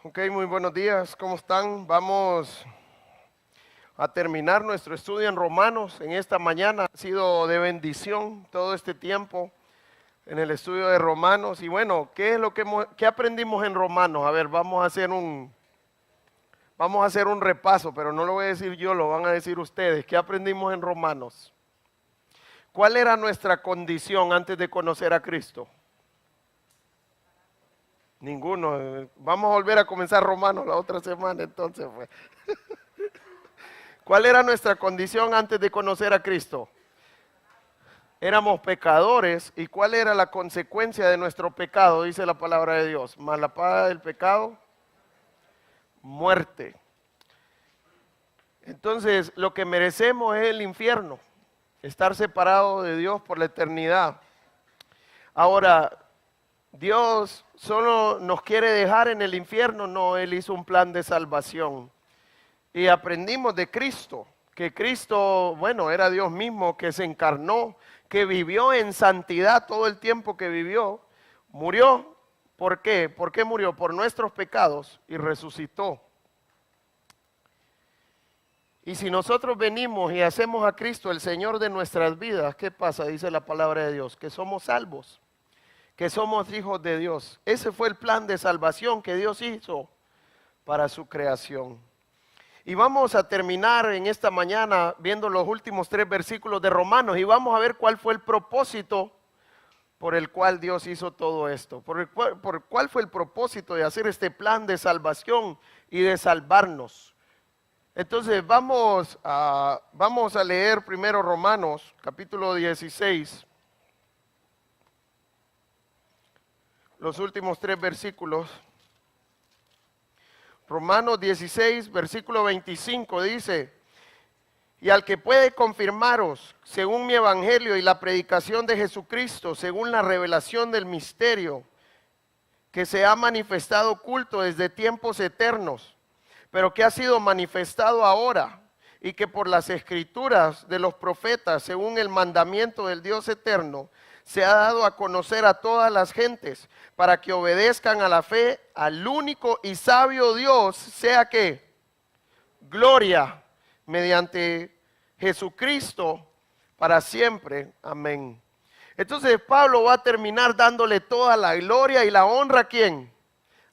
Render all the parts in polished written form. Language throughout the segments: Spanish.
Ok, muy buenos días, ¿cómo están? Vamos a terminar nuestro estudio en Romanos en esta mañana. Ha sido de bendición todo este tiempo en el estudio de Romanos. Y bueno, ¿qué es lo que qué aprendimos en Romanos? A ver, vamos a hacer un repaso, pero no lo voy a decir yo, lo van a decir ustedes. ¿Qué aprendimos en Romanos? ¿Cuál era nuestra condición antes de conocer a Cristo? Ninguno. Vamos a volver a comenzar Romanos la otra semana, entonces pues. ¿Cuál era nuestra condición antes de conocer a Cristo? Éramos pecadores. ¿Y cuál era la consecuencia de nuestro pecado? Dice la palabra de Dios. Mas la paga del pecado, muerte. Entonces, lo que merecemos es el infierno, estar separado de Dios por la eternidad. Ahora, Dios solo nos quiere dejar en el infierno. No, Él hizo un plan de salvación. Y aprendimos de Cristo, que Cristo, bueno, era Dios mismo, que se encarnó, que vivió en santidad todo el tiempo que vivió, murió. ¿Por qué? ¿Por qué murió? Por nuestros pecados y resucitó. Y si nosotros venimos y hacemos a Cristo el Señor de nuestras vidas, ¿qué pasa? Dice la palabra de Dios, que somos salvos, que somos hijos de Dios. Ese fue el plan de salvación que Dios hizo para su creación. Y vamos a terminar en esta mañana viendo los últimos 3 versículos de Romanos y vamos a ver cuál fue el propósito por el cual Dios hizo todo esto. Cuál fue el propósito de hacer este plan de salvación y de salvarnos. Entonces vamos a leer primero Romanos capítulo 16, los últimos 3 versículos. Romanos 16, versículo 25 dice: y al que puede confirmaros, según mi evangelio y la predicación de Jesucristo, según la revelación del misterio, que se ha manifestado oculto desde tiempos eternos, pero que ha sido manifestado ahora, y que por las escrituras de los profetas, según el mandamiento del Dios eterno, se ha dado a conocer a todas las gentes, para que obedezcan a la fe al único y sabio Dios, sea que gloria mediante Jesucristo para siempre. Amén. Entonces Pablo va a terminar dándole toda la gloria y la honra ¿a quién?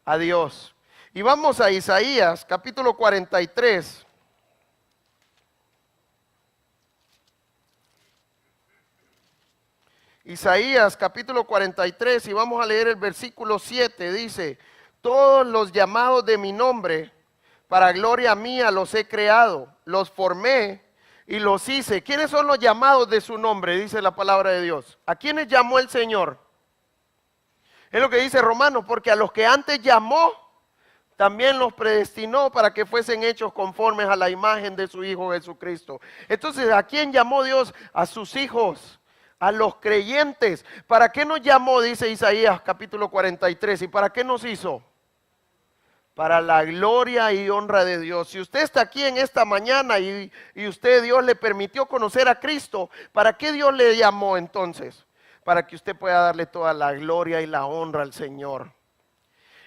A Dios. Y vamos a Isaías capítulo 43. Isaías capítulo 43 y vamos a leer el versículo 7, dice: todos los llamados de mi nombre, para gloria mía los he creado, los formé y los hice. ¿Quiénes son los llamados de su nombre? Dice la palabra de Dios. ¿A quiénes llamó el Señor? Es lo que dice Romanos, porque a los que antes llamó, también los predestinó para que fuesen hechos conformes a la imagen de su Hijo Jesucristo. Entonces, ¿a quién llamó Dios? A sus hijos, a los creyentes. ¿Para qué nos llamó? Dice Isaías capítulo 43. ¿Y para qué nos hizo? Para la gloria y honra de Dios. Si usted está aquí en esta mañana y Dios le permitió conocer a Cristo, ¿para qué Dios le llamó entonces? Para que usted pueda darle toda la gloria y la honra al Señor.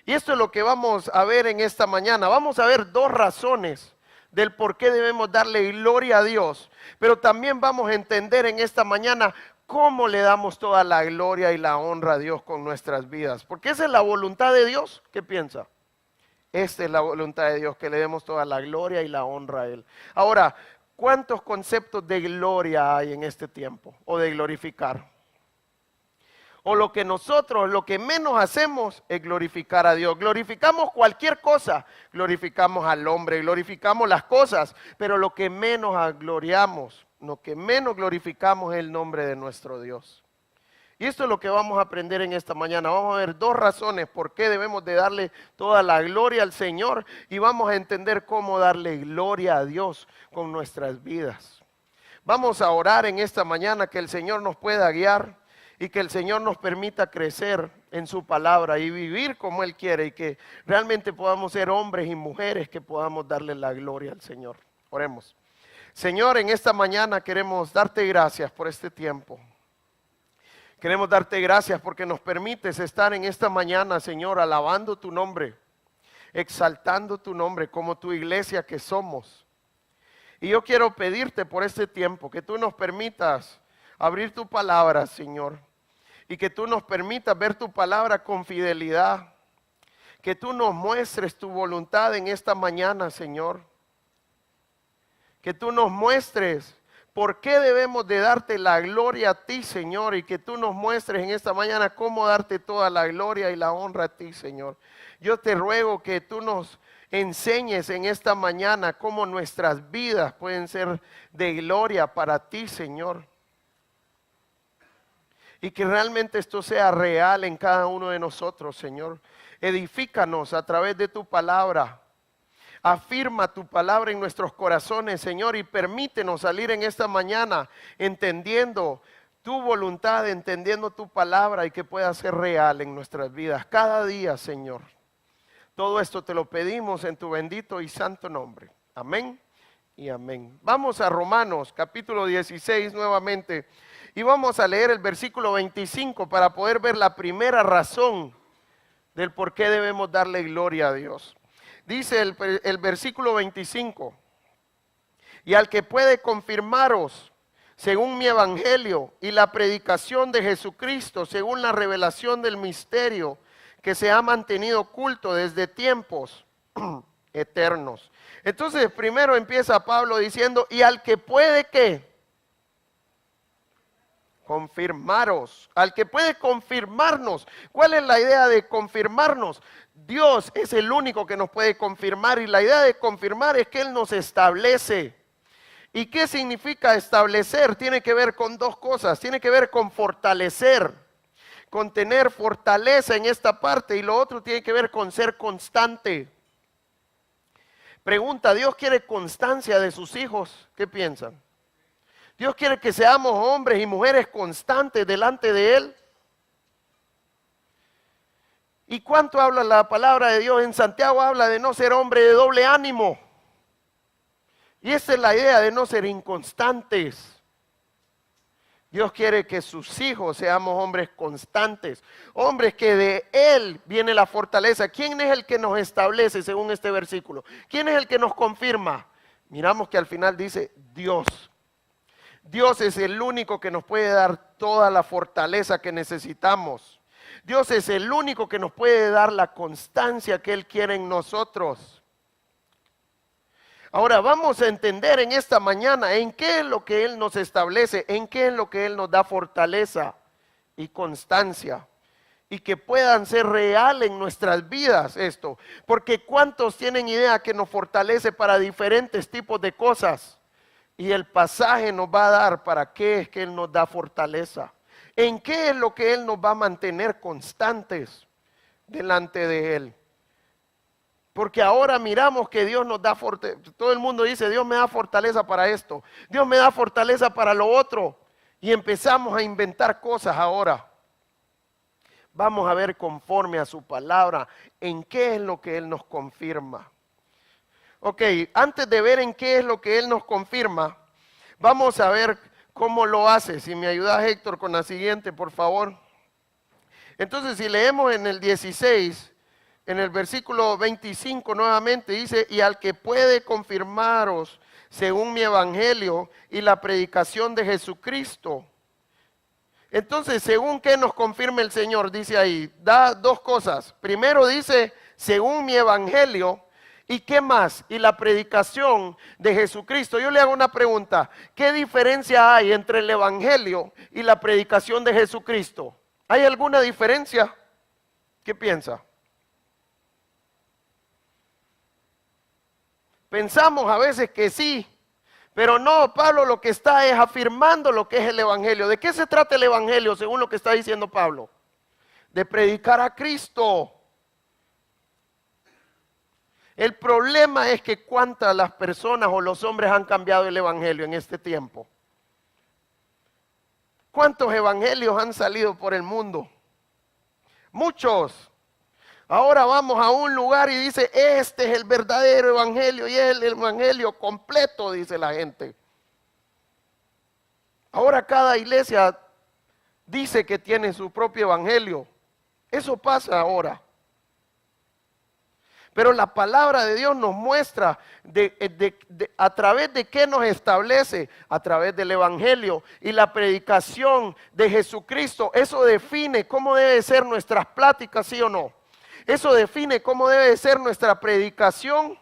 Y esto es lo que vamos a ver en esta mañana. Vamos a ver 2 razones del por qué debemos darle gloria a Dios. Pero también vamos a entender en esta mañana cómo le damos toda la gloria y la honra a Dios con nuestras vidas. Porque esa es la voluntad de Dios. ¿Qué piensa? Esta es la voluntad de Dios, que le demos toda la gloria y la honra a Él. Ahora, ¿cuántos conceptos de gloria hay en este tiempo? O de glorificar. O lo que menos hacemos es glorificar a Dios. Glorificamos cualquier cosa, glorificamos al hombre, glorificamos las cosas, pero lo que menos gloriamos, lo que menos glorificamos es el nombre de nuestro Dios. Y esto es lo que vamos a aprender en esta mañana. Vamos a ver 2 razones por qué debemos de darle toda la gloria al Señor y vamos a entender cómo darle gloria a Dios con nuestras vidas. Vamos a orar en esta mañana que el Señor nos pueda guiar y que el Señor nos permita crecer en su palabra y vivir como Él quiere y que realmente podamos ser hombres y mujeres que podamos darle la gloria al Señor. Oremos. Señor, en esta mañana queremos darte gracias por este tiempo. Queremos darte gracias porque nos permites estar en esta mañana, Señor, alabando tu nombre. exaltando tu nombre como tu iglesia que somos. Y yo quiero pedirte por este tiempo que tú nos permitas abrir tu palabra, Señor, y que tú nos permitas ver tu palabra con fidelidad, que tú nos muestres tu voluntad en esta mañana, Señor, que tú nos muestres por qué debemos de darte la gloria a ti, Señor, y que tú nos muestres en esta mañana cómo darte toda la gloria y la honra a ti, Señor. Yo te ruego que tú nos enseñes en esta mañana cómo nuestras vidas pueden ser de gloria para ti, Señor. Y que realmente esto sea real en cada uno de nosotros, Señor. Edifícanos a través de tu palabra. Afirma tu palabra en nuestros corazones, Señor, y permítenos salir en esta mañana entendiendo tu voluntad, entendiendo tu palabra y que pueda ser real en nuestras vidas cada día, Señor. Todo esto te lo pedimos en tu bendito y santo nombre. Amén y amén. Vamos a Romanos capítulo 16 nuevamente y vamos a leer el versículo 25 para poder ver la primera razón del por qué debemos darle gloria a Dios. Dice el versículo 25, y al que puede confirmaros según mi evangelio y la predicación de Jesucristo, según la revelación del misterio que se ha mantenido oculto desde tiempos eternos. Entonces primero empieza Pablo diciendo, y al que puede ¿qué? Confirmaros, al que puede confirmarnos. ¿Cuál es la idea de confirmarnos? Dios es el único que nos puede confirmar y la idea de confirmar es que Él nos establece. ¿Y qué significa establecer? Tiene que ver con dos cosas, tiene que ver con fortalecer, con tener fortaleza en esta parte y lo otro tiene que ver con ser constante. Pregunta, ¿Dios quiere constancia de sus hijos? ¿Qué piensan? Dios quiere que seamos hombres y mujeres constantes delante de Él. ¿Y cuánto habla la palabra de Dios? En Santiago habla de no ser hombre de doble ánimo. Y esa es la idea de no ser inconstantes. Dios quiere que sus hijos seamos hombres constantes, hombres que de Él viene la fortaleza. ¿Quién es el que nos establece según este versículo? ¿Quién es el que nos confirma? Miramos que al final dice Dios. Dios es el único que nos puede dar toda la fortaleza que necesitamos. Dios es el único que nos puede dar la constancia que Él quiere en nosotros. Ahora vamos a entender en esta mañana en qué es lo que Él nos establece, en qué es lo que Él nos da fortaleza y constancia. Y que puedan ser real en nuestras vidas esto. Porque ¿cuántos tienen idea que nos fortalece para diferentes tipos de cosas? Y el pasaje nos va a dar para qué es que Él nos da fortaleza. ¿En qué es lo que Él nos va a mantener constantes delante de Él? Porque ahora miramos que Dios nos da fortaleza. Todo el mundo dice, Dios me da fortaleza para esto. Dios me da fortaleza para lo otro. Y empezamos a inventar cosas ahora. Vamos a ver conforme a su palabra en qué es lo que Él nos confirma. Ok, antes de ver en qué es lo que Él nos confirma, vamos a ver cómo lo hace. Si me ayuda Héctor con la siguiente, por favor. Entonces, si leemos en el 16, en el versículo 25 nuevamente dice, y al que puede confirmaros según mi evangelio y la predicación de Jesucristo. Entonces, según qué nos confirma el Señor, dice ahí, da dos cosas. Primero dice, según mi evangelio. ¿Y qué más? Y la predicación de Jesucristo. Yo le hago una pregunta. ¿Qué diferencia hay entre el evangelio y la predicación de Jesucristo? ¿Hay alguna diferencia? ¿Qué piensa? Pensamos a veces que sí, pero no, Pablo lo que está es afirmando lo que es el evangelio. ¿De qué se trata el evangelio según lo que está diciendo Pablo? De predicar a Cristo. El problema es que cuántas las personas o los hombres han cambiado el evangelio en este tiempo. ¿Cuántos evangelios han salido por el mundo? Muchos. Ahora vamos a un lugar y dice, este es el verdadero evangelio y es el evangelio completo, dice la gente. Ahora cada iglesia dice que tiene su propio evangelio. Eso pasa ahora. Pero la palabra de Dios nos muestra a través de qué nos establece, a través del Evangelio y la predicación de Jesucristo. Eso define cómo debe ser nuestras pláticas, ¿sí o no? Eso define cómo debe ser nuestra predicación.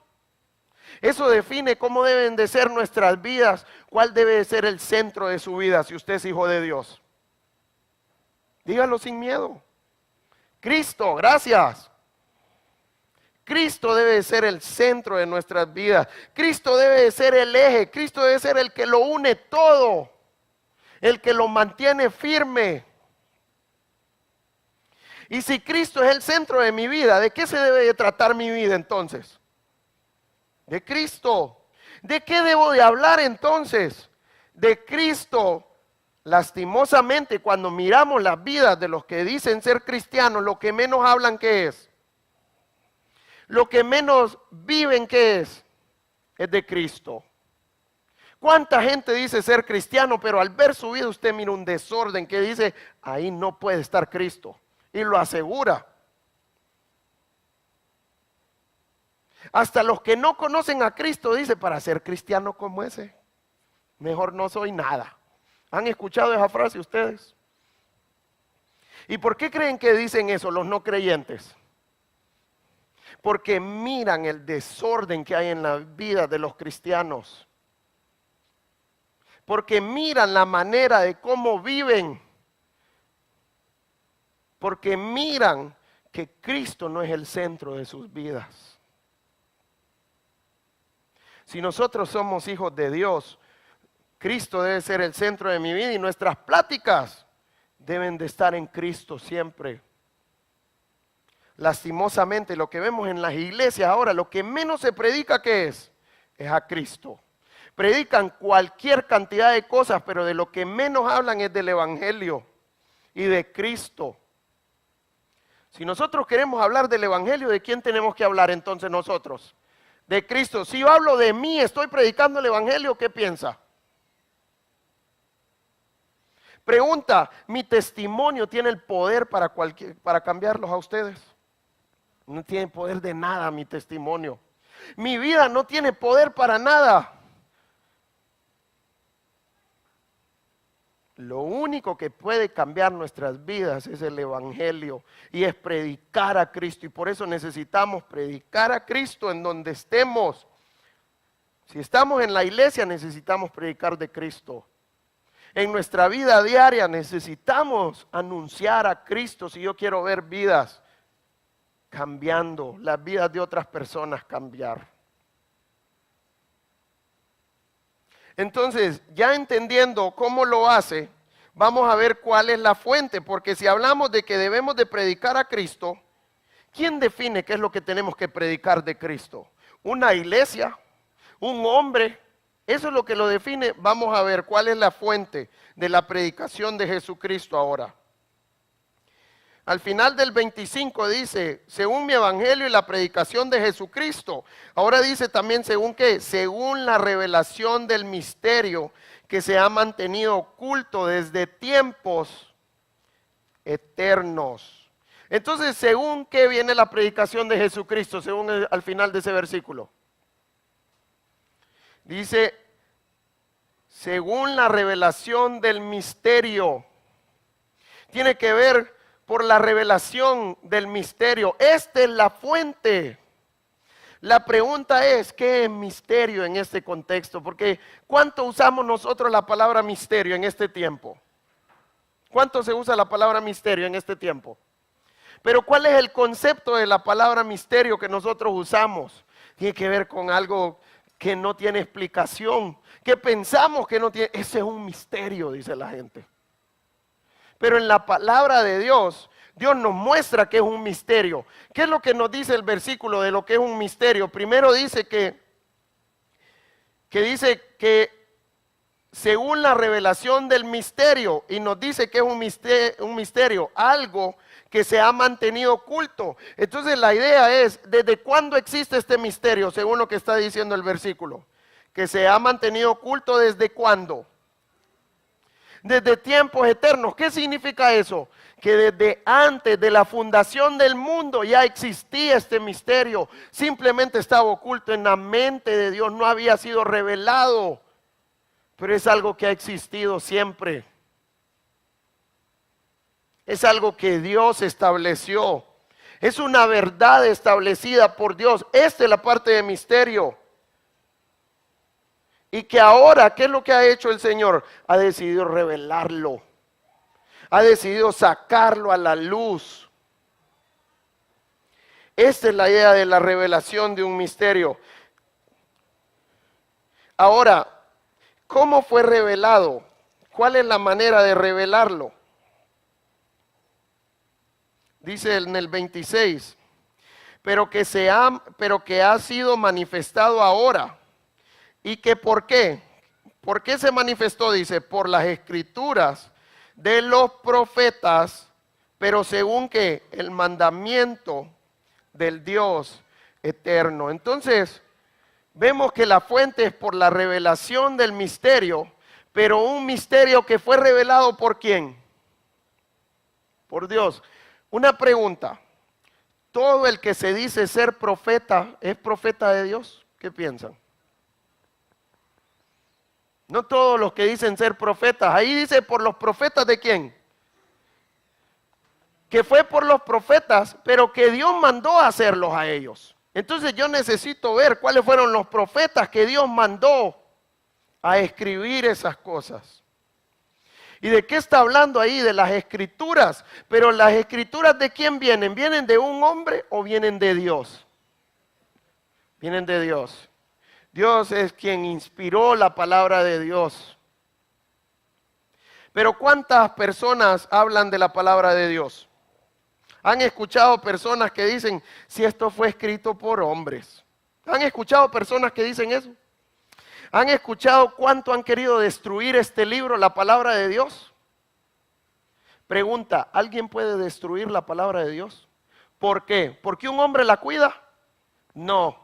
Eso define cómo deben de ser nuestras vidas, cuál debe de ser el centro de su vida si usted es hijo de Dios. Dígalo sin miedo. Cristo, gracias. Cristo debe de ser el centro de nuestras vidas. Cristo debe de ser el eje. Cristo debe ser el que lo une todo. El que lo mantiene firme. Y si Cristo es el centro de mi vida, ¿de qué se debe de tratar mi vida entonces? De Cristo. ¿De qué debo de hablar entonces? De Cristo. Lastimosamente, cuando miramos las vidas de los que dicen ser cristianos, lo que menos hablan, ¿qué es? Lo que menos viven, ¿qué es? Es de Cristo. ¿Cuánta gente dice ser cristiano, pero al ver su vida usted mira un desorden que dice, ahí no puede estar Cristo? Y lo asegura. Hasta los que no conocen a Cristo dice, para ser cristiano como ese, mejor no soy nada. ¿Han escuchado esa frase ustedes? ¿Y por qué creen que dicen eso los no creyentes? Porque miran el desorden que hay en la vida de los cristianos. Porque miran la manera de cómo viven. Porque miran que Cristo no es el centro de sus vidas. Si nosotros somos hijos de Dios, Cristo debe ser el centro de mi vida y nuestras pláticas deben de estar en Cristo siempre. Lastimosamente, lo que vemos en las iglesias ahora, lo que menos se predica, ¿qué es? Es a Cristo. Predican cualquier cantidad de cosas, pero de lo que menos hablan es del Evangelio y de Cristo. Si nosotros queremos hablar del Evangelio, ¿de quién tenemos que hablar entonces nosotros? De Cristo. Si yo hablo de mí, estoy predicando el Evangelio, ¿qué piensa? Pregunta, ¿mi testimonio tiene el poder para cambiarlos a ustedes? No tiene poder de nada mi testimonio. Mi vida no tiene poder para nada. Lo único que puede cambiar nuestras vidas es el Evangelio y es predicar a Cristo. Y por eso necesitamos predicar a Cristo en donde estemos. Si estamos en la iglesia, necesitamos predicar de Cristo. En nuestra vida diaria necesitamos anunciar a Cristo si yo quiero ver vidas cambiando, las vidas de otras personas cambiar. Entonces, ya entendiendo cómo lo hace, vamos a ver cuál es la fuente, porque si hablamos de que debemos de predicar a Cristo, ¿quién define qué es lo que tenemos que predicar de Cristo? ¿Una iglesia? ¿Un hombre? Eso es lo que lo define. Vamos a ver cuál es la fuente de la predicación de Jesucristo ahora. Al final del 25 dice, según mi evangelio y la predicación de Jesucristo. Ahora dice también, ¿según qué? Según la revelación del misterio que se ha mantenido oculto desde tiempos eternos. Entonces, ¿según qué viene la predicación de Jesucristo? Según al final de ese versículo. Dice, según la revelación del misterio. Tiene que ver por la revelación del misterio. Esta es la fuente. La pregunta es, ¿qué es misterio en este contexto? Porque ¿cuánto usamos nosotros la palabra misterio en este tiempo? ¿Cuánto se usa la palabra misterio en este tiempo? Pero ¿cuál es el concepto de la palabra misterio que nosotros usamos? Tiene que ver con algo que no tiene explicación, que pensamos que no tiene. Ese es un misterio, dice la gente. Pero en la palabra de Dios, Dios nos muestra que es un misterio. ¿Qué es lo que nos dice el versículo de lo que es un misterio? Primero dice que según la revelación del misterio, y nos dice que es un misterio, algo que se ha mantenido oculto. Entonces la idea es, ¿desde cuándo existe este misterio? Según lo que está diciendo el versículo. Que se ha mantenido oculto, ¿desde cuándo? desde tiempos eternos. ¿Qué significa eso? Que desde antes de la fundación del mundo ya existía este misterio. Simplemente estaba oculto en la mente de Dios, no había sido revelado. Pero es algo que ha existido siempre. Es algo que Dios estableció. Es una verdad establecida por Dios. Esta es la parte de misterio. Y que ahora, ¿qué es lo que ha hecho el Señor? Ha decidido revelarlo. Ha decidido sacarlo a la luz. Esta es la idea de la revelación de un misterio. Ahora, ¿cómo fue revelado? ¿Cuál es la manera de revelarlo? Dice en el 26, pero que ha sido manifestado ahora. ¿Y que por qué? ¿Por qué se manifestó? Dice, por las escrituras de los profetas, pero según que el mandamiento del Dios eterno. Entonces, vemos que la fuente es por la revelación del misterio, pero un misterio que fue revelado ¿por quién? Por Dios. Una pregunta, ¿todo el que se dice ser profeta es profeta de Dios? ¿Qué piensan? No todos los que dicen ser profetas. Ahí dice por los profetas ¿de quién? Que fue por los profetas, pero que Dios mandó a hacerlos a ellos. Entonces yo necesito ver cuáles fueron los profetas que Dios mandó a escribir esas cosas. ¿Y de qué está hablando ahí? De las escrituras. Pero las escrituras ¿de quién vienen? ¿Vienen de un hombre o vienen de Dios? Vienen de Dios. Dios es quien inspiró la palabra de Dios. Pero ¿cuántas personas hablan de la palabra de Dios? ¿Han escuchado personas que dicen, si esto fue escrito por hombres? ¿Han escuchado personas que dicen eso? ¿Han escuchado cuánto han querido destruir este libro, la palabra de Dios? Pregunta, ¿alguien puede destruir la palabra de Dios? ¿Por qué? ¿Por qué un hombre la cuida? No.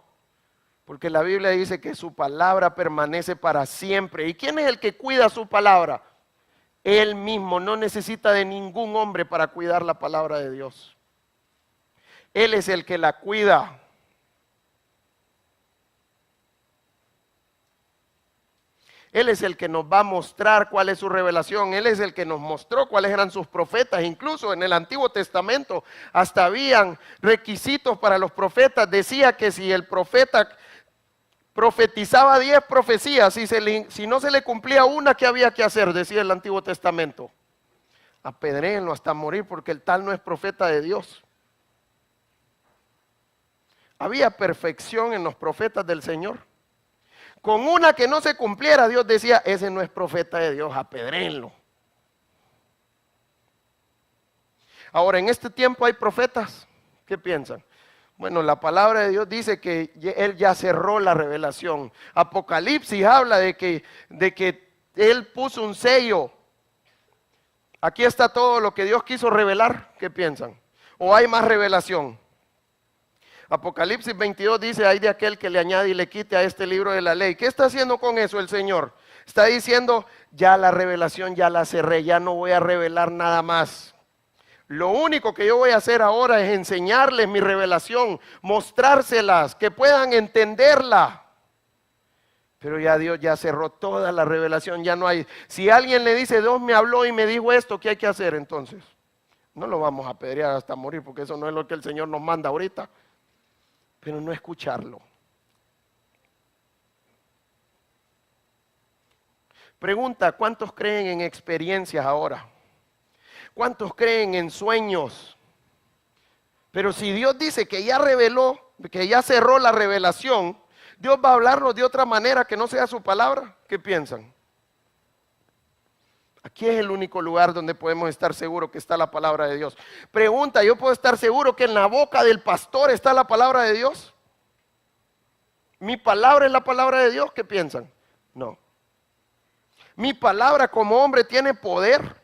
Porque la Biblia dice que su palabra permanece para siempre. ¿Y quién es el que cuida su palabra? Él mismo, no necesita de ningún hombre para cuidar la palabra de Dios. Él es el que la cuida. Él es el que nos va a mostrar cuál es su revelación. Él es el que nos mostró cuáles eran sus profetas. Incluso en el Antiguo Testamento hasta habían requisitos para los profetas. Decía que si el profeta profetizaba 10 profecías, si no se le cumplía una, ¿qué había que hacer? Decía el Antiguo Testamento. Apedréenlo hasta morir porque el tal no es profeta de Dios. Había perfección en los profetas del Señor. Con una que no se cumpliera, Dios decía, ese no es profeta de Dios, apedréenlo. Ahora, en este tiempo hay profetas. ¿Qué piensan? Bueno, la palabra de Dios dice que Él ya cerró la revelación. Apocalipsis habla de que Él puso un sello. Aquí está todo lo que Dios quiso revelar. ¿Qué piensan? ¿O hay más revelación? Apocalipsis 22 dice, hay de aquel que le añade y le quite a este libro de la ley. ¿Qué está haciendo con eso el Señor? Está diciendo, ya la revelación ya la cerré, ya no voy a revelar nada más. Lo único que yo voy a hacer ahora es enseñarles mi revelación, mostrárselas, que puedan entenderla. Pero ya Dios ya cerró toda la revelación, ya no hay. Si alguien le dice, Dios me habló y me dijo esto, ¿qué hay que hacer entonces? No lo vamos a apedrear hasta morir, porque eso no es lo que el Señor nos manda ahorita. Pero no escucharlo. Pregunta, ¿cuántos creen en experiencias ahora? ¿Cuántos creen en sueños? Pero si Dios dice que ya reveló, que ya cerró la revelación, Dios va a hablarnos de otra manera que no sea su palabra. ¿Qué piensan? Aquí es el único lugar donde podemos estar seguros que está la palabra de Dios. Pregunta, ¿yo puedo estar seguro que en la boca del pastor está la palabra de Dios? ¿Mi palabra es la palabra de Dios? ¿Qué piensan? No. ¿Mi palabra como hombre tiene poder?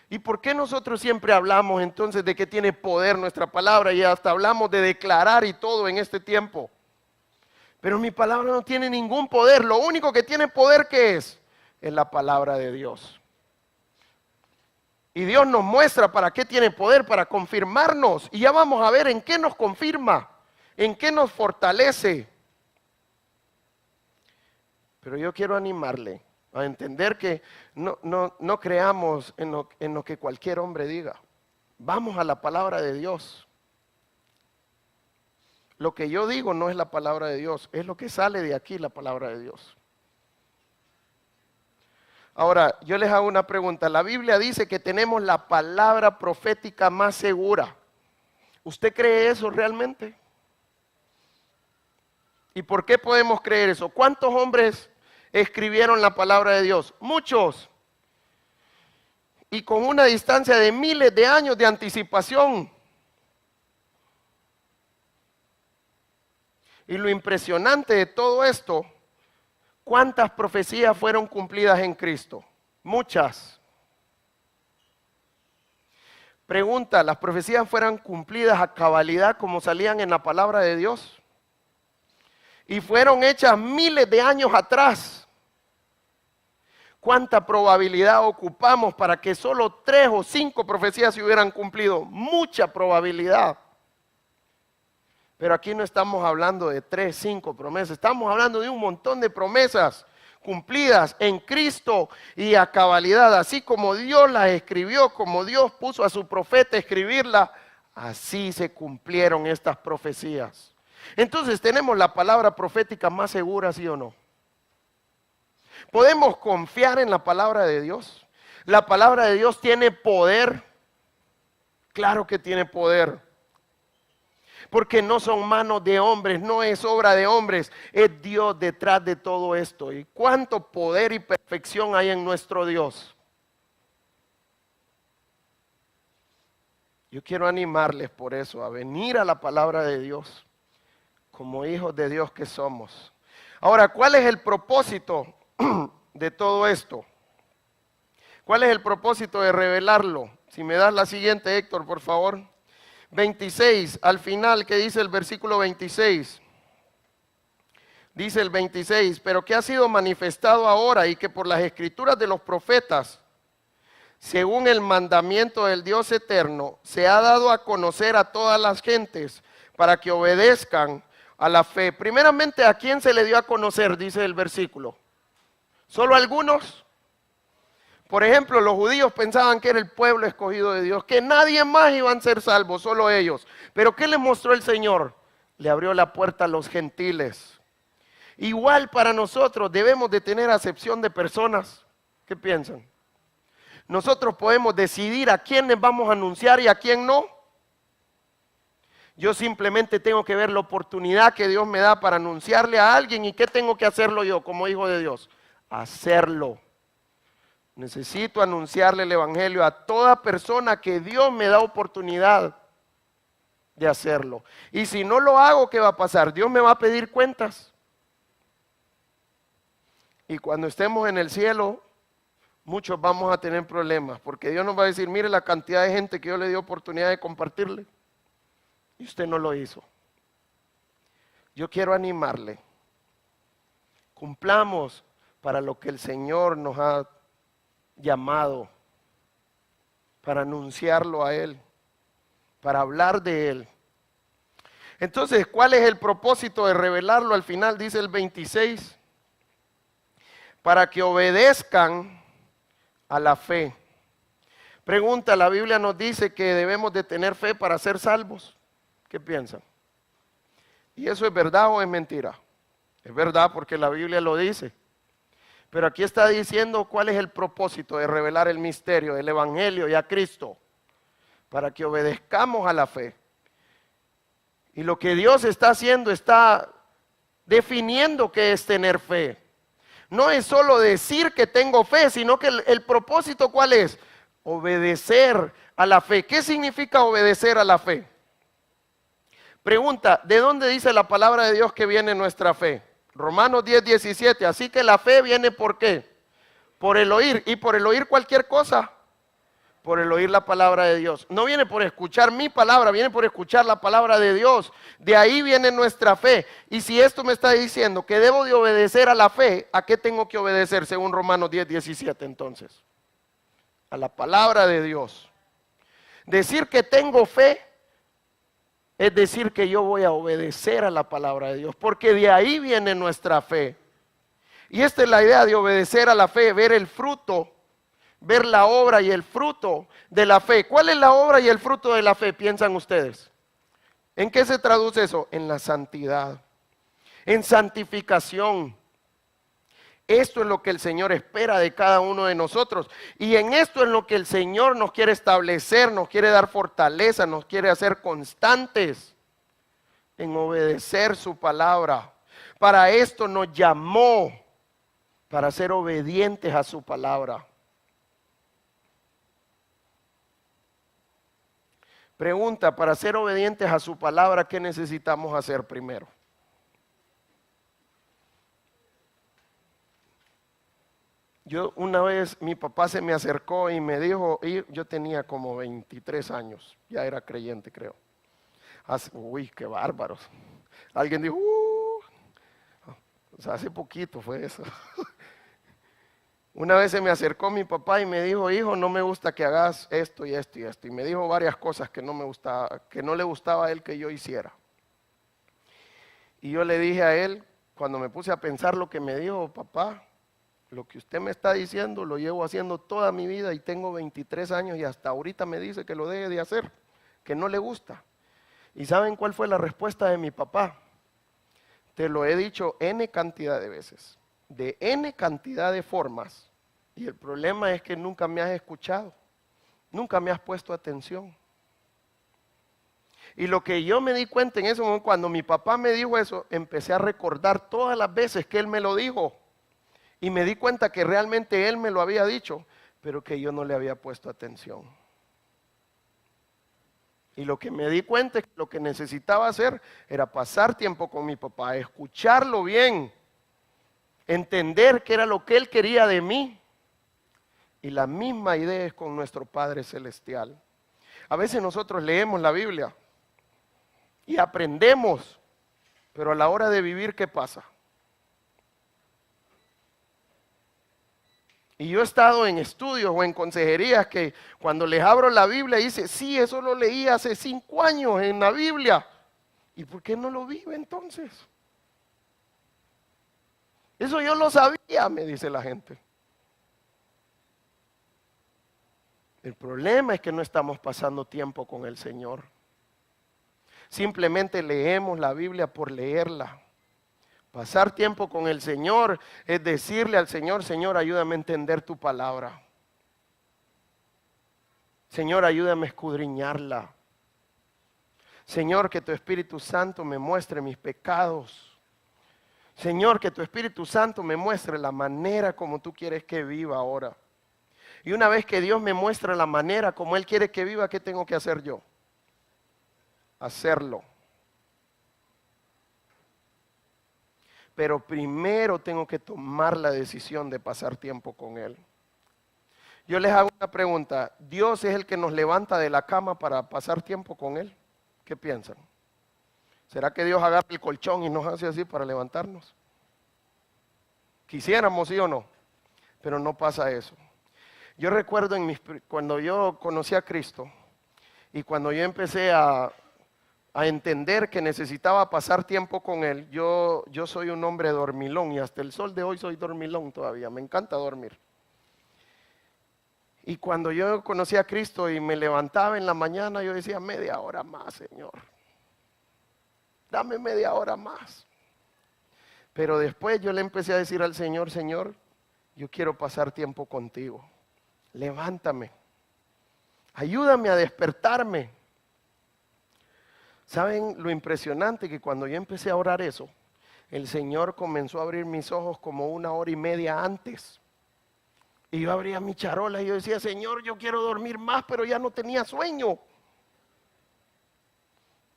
¿Y por qué nosotros siempre hablamos entonces de que tiene poder nuestra palabra y hasta hablamos de declarar y todo en este tiempo? Pero mi palabra no tiene ningún poder. Lo único que tiene poder, ¿qué es? es la palabra de Dios. Y Dios nos muestra para qué tiene poder, para confirmarnos. Y ya vamos a ver en qué nos confirma, en qué nos fortalece. Pero yo quiero animarle a entender que no creamos en lo que cualquier hombre diga. Vamos a la palabra de Dios. Lo que yo digo no es la palabra de Dios, es lo que sale de aquí, la palabra de Dios. Ahora, yo les hago una pregunta. La Biblia dice que tenemos la palabra profética más segura. ¿Usted cree eso realmente? ¿Y por qué podemos creer eso? ¿Cuántos hombres escribieron la palabra de Dios? Muchos. Y con una distancia de miles de años de anticipación. Y lo impresionante de todo esto, ¿cuántas profecías fueron cumplidas en Cristo? Muchas. Pregunta, ¿las profecías fueron cumplidas a cabalidad como salían en la palabra de Dios? Y fueron hechas miles de años atrás. ¿Cuánta probabilidad ocupamos para que solo 3 o 5 profecías se hubieran cumplido? Mucha probabilidad. Pero aquí no estamos hablando de 3, 5 promesas, estamos hablando de un montón de promesas cumplidas en Cristo y a cabalidad. Así como Dios las escribió, como Dios puso a su profeta a escribirla, así se cumplieron estas profecías. Entonces tenemos la palabra profética más segura, ¿sí o no? ¿Podemos confiar en la palabra de Dios? ¿La palabra de Dios tiene poder? Claro que tiene poder. Porque no son manos de hombres, no es obra de hombres, es Dios detrás de todo esto. ¿Y cuánto poder y perfección hay en nuestro Dios? Yo quiero animarles por eso, a venir a la palabra de Dios, como hijos de Dios que somos. Ahora, ¿cuál es el propósito de todo esto? ¿Cuál es el propósito de revelarlo? Si me das la siguiente, Héctor, por favor. 26, al final, ¿qué dice el versículo 26? Dice el 26, pero que ha sido manifestado ahora y que por las escrituras de los profetas, según el mandamiento del Dios eterno, se ha dado a conocer a todas las gentes para que obedezcan a la fe. Primeramente, ¿a quién se le dio a conocer? Dice el versículo. ¿Solo a algunos? Por ejemplo, los judíos pensaban que era el pueblo escogido de Dios, que nadie más iban a ser salvos, solo ellos. Pero ¿qué les mostró el Señor? Le abrió la puerta a los gentiles. Igual para nosotros debemos de tener acepción de personas. ¿Qué piensan? Nosotros podemos decidir a quiénes vamos a anunciar y a quién no. Yo simplemente tengo que ver la oportunidad que Dios me da para anunciarle a alguien. ¿Y qué tengo que hacerlo yo como hijo de Dios? Hacerlo. Necesito anunciarle el evangelio a toda persona que Dios me da oportunidad de hacerlo. Y si no lo hago, ¿qué va a pasar? Dios me va a pedir cuentas. Y cuando estemos en el cielo, muchos vamos a tener problemas, porque Dios nos va a decir, mire la cantidad de gente que yo le di oportunidad de compartirle, y usted no lo hizo. Yo quiero animarle. Cumplamos para lo que el Señor nos ha llamado, para anunciarlo a Él, para hablar de Él. Entonces, ¿cuál es el propósito de revelarlo? Al final dice el 26, para que obedezcan a la fe. Pregunta, la Biblia nos dice que debemos de tener fe para ser salvos. ¿Qué piensan? ¿Y eso es verdad o es mentira? Es verdad porque la Biblia lo dice. Pero aquí está diciendo cuál es el propósito de revelar el misterio del evangelio y a Cristo, para que obedezcamos a la fe. Y lo que Dios está haciendo, está definiendo qué es tener fe. No es solo decir que tengo fe, sino que el propósito ¿cuál es? Obedecer a la fe. ¿Qué significa obedecer a la fe? Pregunta, ¿de dónde dice la palabra de Dios que viene nuestra fe? Romanos 10, 17, así que la fe viene ¿por qué? Por el oír, y por el oír cualquier cosa. Por el oír la palabra de Dios. No viene por escuchar mi palabra, viene por escuchar la palabra de Dios. De ahí viene nuestra fe. Y si esto me está diciendo que debo de obedecer a la fe, ¿a qué tengo que obedecer según Romanos 10:17 entonces? A la palabra de Dios. Decir que tengo fe es decir que yo voy a obedecer a la palabra de Dios, porque de ahí viene nuestra fe. Y esta es la idea de obedecer a la fe, ver el fruto, ver la obra y el fruto de la fe. ¿Cuál es la obra y el fruto de la fe? Piensan ustedes. ¿En qué se traduce eso? En la santidad, en santificación. Esto es lo que el Señor espera de cada uno de nosotros. Y en esto es lo que el Señor nos quiere establecer, nos quiere dar fortaleza, nos quiere hacer constantes en obedecer su palabra. Para esto nos llamó, para ser obedientes a su palabra. Pregunta, para ser obedientes a su palabra, ¿qué necesitamos hacer primero? Una vez mi papá se me acercó y me dijo, y yo tenía como 23 años, ya era creyente creo. Uy, qué bárbaros. Alguien dijo, o sea, hace poquito fue eso. Una vez se me acercó mi papá y me dijo, hijo, no me gusta que hagas esto y esto y esto. Y me dijo varias cosas que no me gustaba, que no le gustaba a él que yo hiciera. Y yo le dije a él, cuando me puse a pensar lo que me dijo, papá, lo que usted me está diciendo lo llevo haciendo toda mi vida y tengo 23 años y hasta ahorita me dice que lo deje de hacer, que no le gusta. ¿Y saben cuál fue la respuesta de mi papá? Te lo he dicho N cantidad de veces, de N cantidad de formas, y el problema es que nunca me has escuchado, nunca me has puesto atención. Y lo que yo me di cuenta en ese momento, cuando mi papá me dijo eso, empecé a recordar todas las veces que él me lo dijo. Y me di cuenta que realmente él me lo había dicho, pero que yo no le había puesto atención. Y lo que me di cuenta es que lo que necesitaba hacer era pasar tiempo con mi papá, escucharlo bien, entender qué era lo que él quería de mí. Y la misma idea es con nuestro Padre Celestial. A veces nosotros leemos la Biblia y aprendemos, pero a la hora de vivir, ¿qué pasa? Y yo he estado en estudios o en consejerías que cuando les abro la Biblia dice, sí, eso lo leí hace 5 años en la Biblia. ¿Y por qué no lo vive entonces? Eso yo lo sabía, me dice la gente. El problema es que no estamos pasando tiempo con el Señor. Simplemente leemos la Biblia por leerla. Pasar tiempo con el Señor es decirle al Señor, Señor, ayúdame a entender tu palabra. Señor, ayúdame a escudriñarla. Señor, que tu Espíritu Santo me muestre mis pecados. Señor, que tu Espíritu Santo me muestre la manera como tú quieres que viva ahora. Y una vez que Dios me muestra la manera como Él quiere que viva, ¿qué tengo que hacer yo? Hacerlo. Pero primero tengo que tomar la decisión de pasar tiempo con Él. Yo les hago una pregunta. ¿Dios es el que nos levanta de la cama para pasar tiempo con Él? ¿Qué piensan? ¿Será que Dios agarra el colchón y nos hace así para levantarnos? Quisiéramos, sí o no, pero no pasa eso. Yo recuerdo cuando yo conocí a Cristo y cuando yo empecé a entender que necesitaba pasar tiempo con Él, yo soy un hombre dormilón y hasta el sol de hoy soy dormilón todavía, me encanta dormir. Y cuando yo conocí a Cristo y me levantaba en la mañana, yo decía, media hora más, Señor. Dame media hora más. Pero después yo le empecé a decir al Señor, Señor, yo quiero pasar tiempo contigo. Levántame. Ayúdame a despertarme. ¿Saben lo impresionante? Que cuando yo empecé a orar eso, el Señor comenzó a abrir mis ojos como 1 hora y media antes. Y yo abría mi charola y yo decía, Señor, yo quiero dormir más, pero ya no tenía sueño.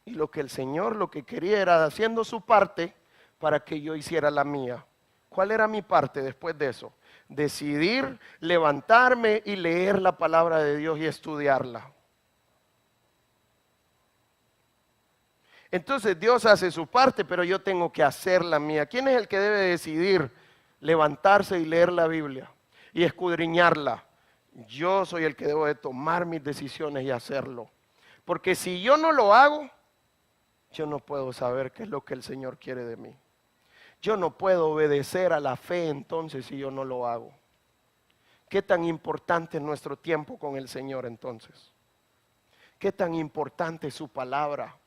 Y lo que el Señor lo que quería era haciendo su parte para que yo hiciera la mía. ¿Cuál era mi parte después de eso? decidir levantarme y leer la palabra de Dios y estudiarla. Entonces Dios hace su parte, pero yo tengo que hacer la mía. ¿Quién es el que debe decidir levantarse y leer la Biblia y escudriñarla? Yo soy el que debo de tomar mis decisiones y hacerlo. Porque si yo no lo hago, yo no puedo saber qué es lo que el Señor quiere de mí. Yo no puedo obedecer a la fe entonces si yo no lo hago. ¿Qué tan importante es nuestro tiempo con el Señor entonces? ¿Qué tan importante es su palabra?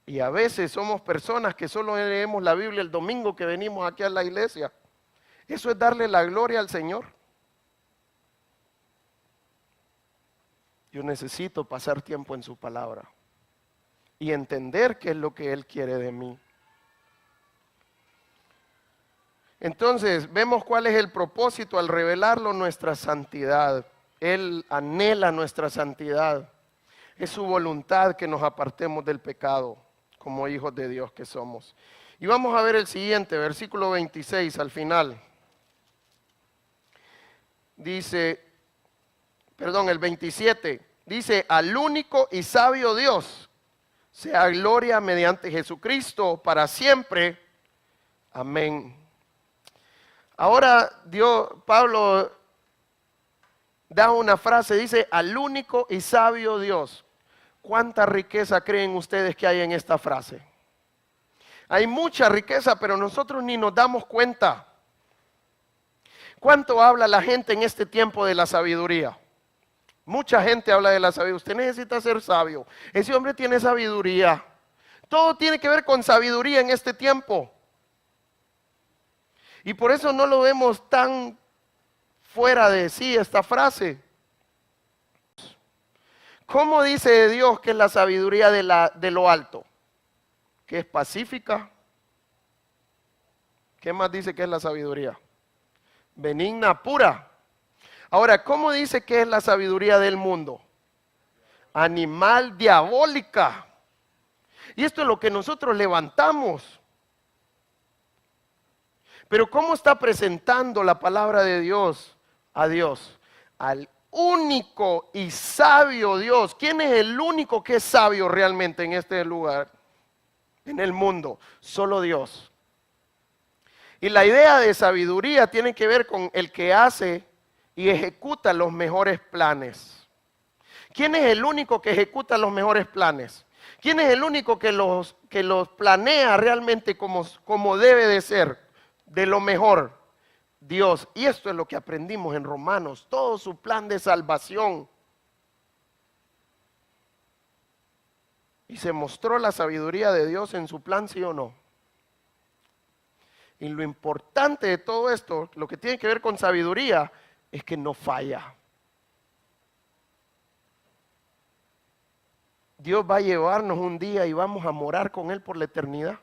Y a veces somos personas que solo leemos la Biblia el domingo que venimos aquí a la iglesia. Eso es darle la gloria al Señor. Yo necesito pasar tiempo en su palabra y entender qué es lo que Él quiere de mí. Entonces, vemos cuál es el propósito al revelarlo, nuestra santidad. Él anhela nuestra santidad. Es su voluntad que nos apartemos del pecado como hijos de Dios que somos. Y vamos a ver el siguiente, versículo 26 al final. Dice, el 27, dice, al único y sabio Dios, sea gloria mediante Jesucristo para siempre. Amén. Ahora Pablo da una frase, dice, al único y sabio Dios. ¿Cuánta riqueza creen ustedes que hay en esta frase? Hay mucha riqueza, pero nosotros ni nos damos cuenta. ¿Cuánto habla la gente en este tiempo de la sabiduría? Mucha gente habla de la sabiduría. Usted necesita ser sabio. Ese hombre tiene sabiduría. Todo tiene que ver con sabiduría en este tiempo. Y por eso no lo vemos tan fuera de sí esta frase. ¿Cómo dice Dios que es la sabiduría de lo alto? Que es pacífica. ¿Qué más dice que es la sabiduría? Benigna, pura. Ahora, ¿cómo dice que es la sabiduría del mundo? Animal, diabólica. Y esto es lo que nosotros levantamos. Pero ¿cómo está presentando la palabra de Dios a Dios? Al único y sabio Dios. ¿Quién es el único que es sabio realmente en este lugar? En el mundo. Solo Dios. Y la idea de sabiduría tiene que ver con el que hace y ejecuta los mejores planes. ¿Quién es el único que ejecuta los mejores planes? ¿Quién es el único que los planea realmente como debe de ser? De lo mejor, Dios. Y esto es lo que aprendimos en Romanos, todo su plan de salvación. Y se mostró la sabiduría de Dios en su plan, ¿sí o no? Y lo importante de todo esto, lo que tiene que ver con sabiduría, es que no falla. Dios va a llevarnos un día y vamos a morar con Él por la eternidad.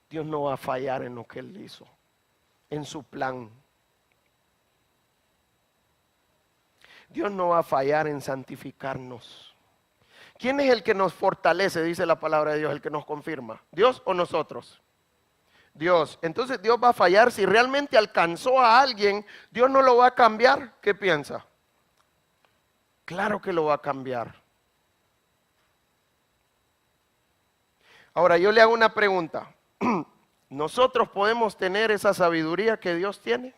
Dios no va a fallar en lo que Él hizo, en su plan. Dios no va a fallar en santificarnos. ¿Quién es el que nos fortalece, dice la palabra de Dios, el que nos confirma? ¿Dios o nosotros? Dios. Entonces Dios va a fallar. Si realmente alcanzó a alguien, Dios no lo va a cambiar. ¿Qué piensa? Claro que lo va a cambiar. Ahora yo le hago una pregunta. ¿Nosotros podemos tener esa sabiduría que Dios tiene?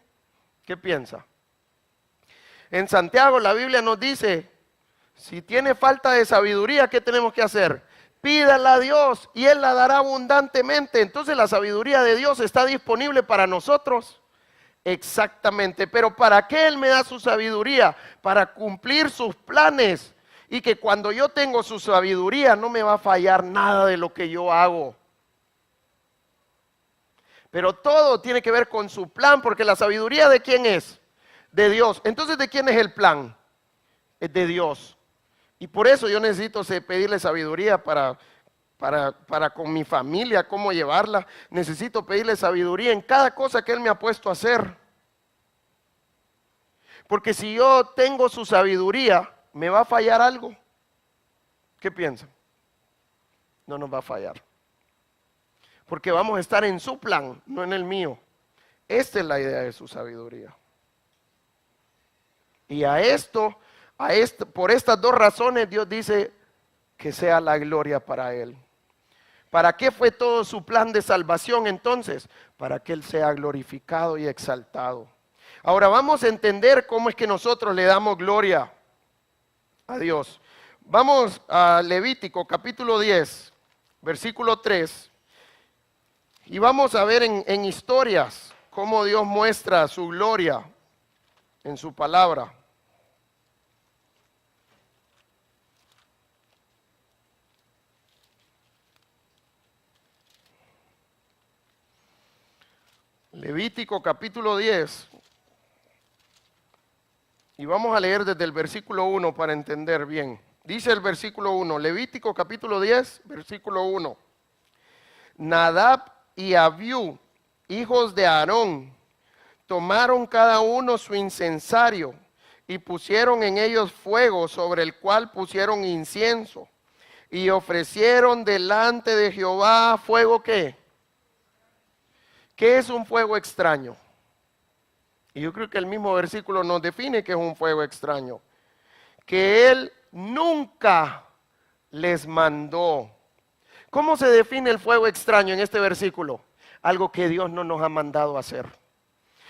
¿Qué piensa? En Santiago la Biblia nos dice, si tiene falta de sabiduría, ¿qué tenemos que hacer? Pídala a Dios y Él la dará abundantemente. Entonces la sabiduría de Dios está disponible para nosotros. Exactamente. Pero ¿para qué Él me da su sabiduría? Para cumplir sus planes. Y que cuando yo tengo su sabiduría no me va a fallar nada de lo que yo hago. Pero todo tiene que ver con su plan, porque la sabiduría ¿de quién es? De Dios. Entonces, ¿de quién es el plan? Es de Dios. Y por eso yo necesito pedirle sabiduría para con mi familia, cómo llevarla. Necesito pedirle sabiduría en cada cosa que Él me ha puesto a hacer. Porque si yo tengo su sabiduría, ¿me va a fallar algo? ¿Qué piensan? No nos va a fallar. Porque vamos a estar en su plan, no en el mío. Esta es la idea de su sabiduría. Y por estas dos razones Dios dice que sea la gloria para Él. ¿Para qué fue todo su plan de salvación entonces? Para que Él sea glorificado y exaltado. Ahora vamos a entender cómo es que nosotros le damos gloria a Dios. Vamos a Levítico capítulo 10, versículo 3. Y vamos a ver en historias cómo Dios muestra su gloria en su palabra. Levítico capítulo 10. Y vamos a leer desde el versículo 1 para entender bien. Dice el versículo 1, Levítico capítulo 10, versículo 1. Nadab y Abiú, hijos de Aarón, tomaron cada uno su incensario y pusieron en ellos fuego sobre el cual pusieron incienso y ofrecieron delante de Jehová fuego ¿qué? ¿Qué es un fuego extraño? Y yo creo que el mismo versículo nos define que es un fuego extraño. Que Él nunca les mandó. ¿Cómo se define el fuego extraño en este versículo? Algo que Dios no nos ha mandado hacer.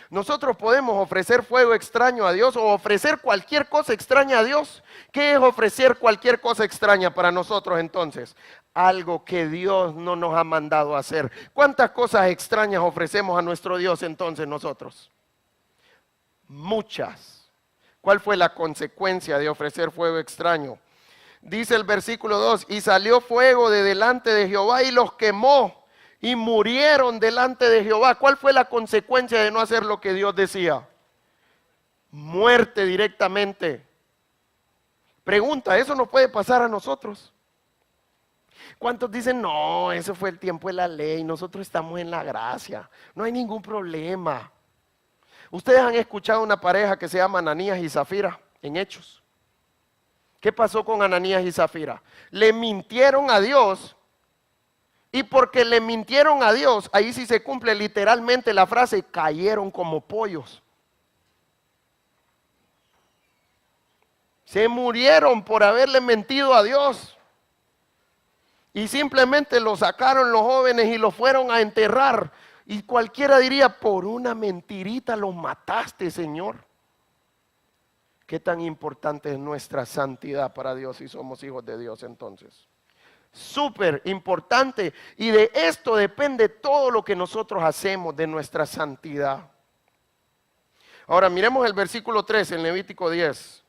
Nosotros podemos ofrecer fuego extraño a Dios o ofrecer cualquier cosa extraña a Dios. ¿Qué es ofrecer cualquier cosa extraña para nosotros entonces? Algo que Dios no nos ha mandado hacer. ¿Cuántas cosas extrañas ofrecemos a nuestro Dios entonces nosotros? Muchas. ¿Cuál fue la consecuencia de ofrecer fuego extraño? Dice el versículo 2, y salió fuego de delante de Jehová y los quemó y murieron delante de Jehová. ¿Cuál fue la consecuencia de no hacer lo que Dios decía? Muerte directamente. Pregunta, ¿eso nos puede pasar a nosotros? ¿Cuántos dicen, no, ese fue el tiempo de la ley, nosotros estamos en la gracia, no hay ningún problema? Ustedes han escuchado una pareja que se llama Ananías y Zafira en Hechos. ¿Qué pasó con Ananías y Zafira? Le mintieron a Dios y porque le mintieron a Dios, ahí sí se cumple literalmente la frase, cayeron como pollos. Se murieron por haberle mentido a Dios. Y simplemente lo sacaron los jóvenes y lo fueron a enterrar. Y cualquiera diría, por una mentirita los mataste, Señor. ¿Qué tan importante es nuestra santidad para Dios si somos hijos de Dios entonces? Súper importante. Y de esto depende todo lo que nosotros hacemos de nuestra santidad. Ahora miremos el versículo 3 en Levítico 10.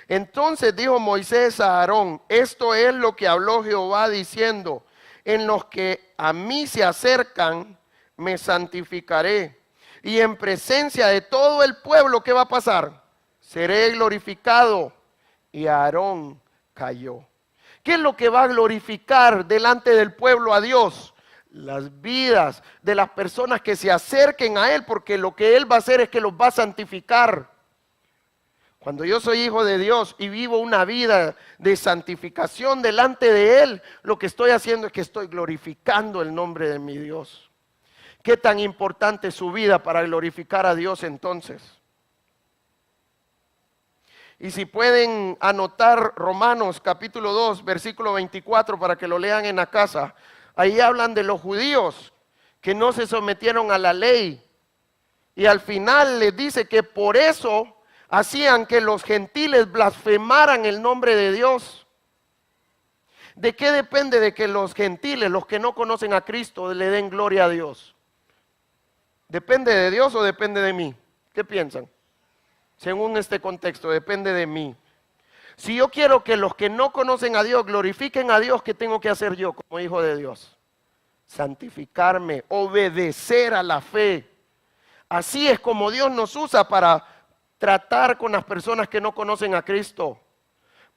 Entonces dijo Moisés a Aarón, esto es lo que habló Jehová diciendo, en los que a mí se acercan, me santificaré. Y en presencia de todo el pueblo, ¿qué va a pasar? Seré glorificado. Y Aarón cayó. ¿Qué es lo que va a glorificar delante del pueblo a Dios? Las vidas de las personas que se acerquen a Él, porque lo que Él va a hacer es que los va a santificar. Cuando yo soy hijo de Dios y vivo una vida de santificación delante de Él, lo que estoy haciendo es que estoy glorificando el nombre de mi Dios. ¿Qué tan importante es su vida para glorificar a Dios entonces? Y si pueden anotar Romanos capítulo 2, versículo 24 para que lo lean en la casa. Ahí hablan de los judíos que no se sometieron a la ley. Y al final les dice que por eso hacían que los gentiles blasfemaran el nombre de Dios. ¿De qué depende de que los gentiles, los que no conocen a Cristo, le den gloria a Dios? ¿Depende de Dios o depende de mí? ¿Qué piensan? Según este contexto, depende de mí. Si yo quiero que los que no conocen a Dios glorifiquen a Dios, ¿qué tengo que hacer yo como hijo de Dios? Santificarme, obedecer a la fe. Así es como Dios nos usa para tratar con las personas que no conocen a Cristo.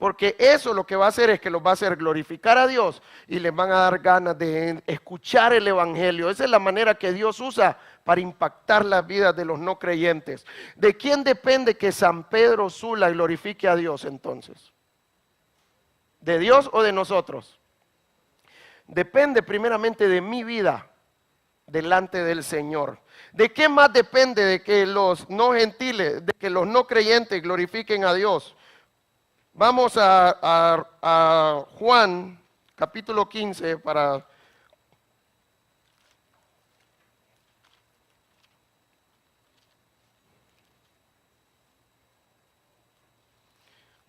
Porque eso lo que va a hacer es que los va a hacer glorificar a Dios y les van a dar ganas de escuchar el Evangelio. Esa es la manera que Dios usa para impactar las vidas de los no creyentes. ¿De quién depende que San Pedro Sula glorifique a Dios entonces? ¿De Dios o de nosotros? Depende primeramente de mi vida, delante del Señor. ¿De qué más depende de que los no gentiles, de que los no creyentes glorifiquen a Dios? Vamos a Juan capítulo 15 para...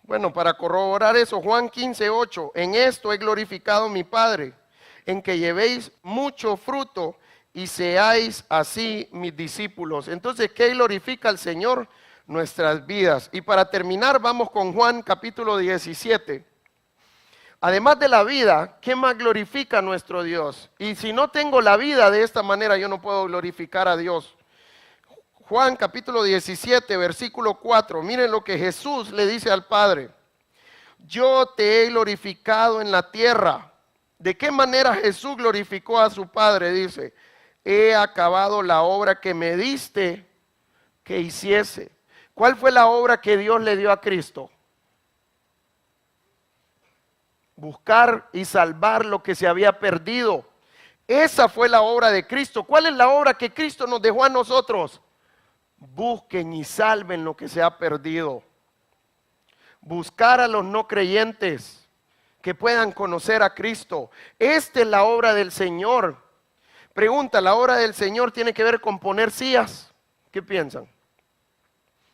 Bueno, para corroborar eso, Juan 15:8, en esto he glorificado a mi Padre, en que llevéis mucho fruto y seáis así mis discípulos. Entonces, ¿qué glorifica al Señor? Nuestras vidas. Y para terminar, vamos con Juan capítulo 17. Además de la vida, ¿qué más glorifica a nuestro Dios? Y si no tengo la vida de esta manera, yo no puedo glorificar a Dios. Juan capítulo 17, versículo 4. Miren lo que Jesús le dice al Padre. Yo te he glorificado en la tierra. ¿De qué manera Jesús glorificó a su Padre? Dice, he acabado la obra que me diste que hiciese. ¿Cuál fue la obra que Dios le dio a Cristo? Buscar y salvar lo que se había perdido. Esa fue la obra de Cristo. ¿Cuál es la obra que Cristo nos dejó a nosotros? Busquen y salven lo que se ha perdido. Buscar a los no creyentes que puedan conocer a Cristo. Esta es la obra del Señor. Pregunta, ¿la obra del Señor tiene que ver con poner sillas? ¿Qué piensan?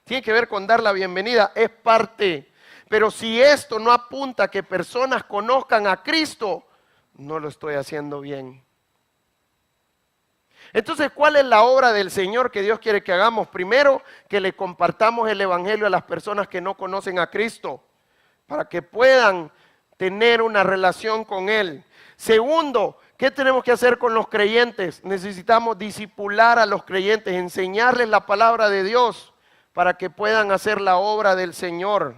Tiene que ver con dar la bienvenida, es parte. Pero si esto no apunta a que personas conozcan a Cristo, no lo estoy haciendo bien. Entonces, ¿cuál es la obra del Señor que Dios quiere que hagamos? Primero, que le compartamos el Evangelio a las personas que no conocen a Cristo, para que puedan tener una relación con Él. Segundo, ¿qué tenemos que hacer con los creyentes? Necesitamos discipular a los creyentes, enseñarles la palabra de Dios, para que puedan hacer la obra del Señor.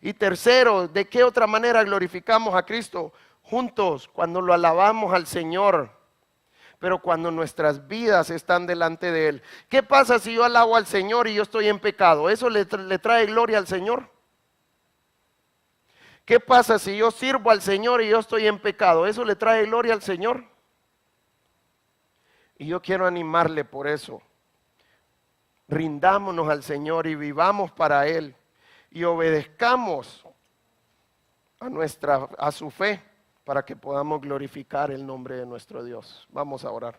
Y tercero, ¿de qué otra manera glorificamos a Cristo? Juntos, cuando lo alabamos al Señor, pero cuando nuestras vidas están delante de Él. ¿Qué pasa si yo alabo al Señor y yo estoy en pecado? ¿Eso le trae gloria al Señor? ¿Qué pasa si yo sirvo al Señor y yo estoy en pecado? ¿Eso le trae gloria al Señor? Y yo quiero animarle por eso. Rindámonos al Señor y vivamos para Él y obedezcamos a su fe, para que podamos glorificar el nombre de nuestro Dios. Vamos a orar.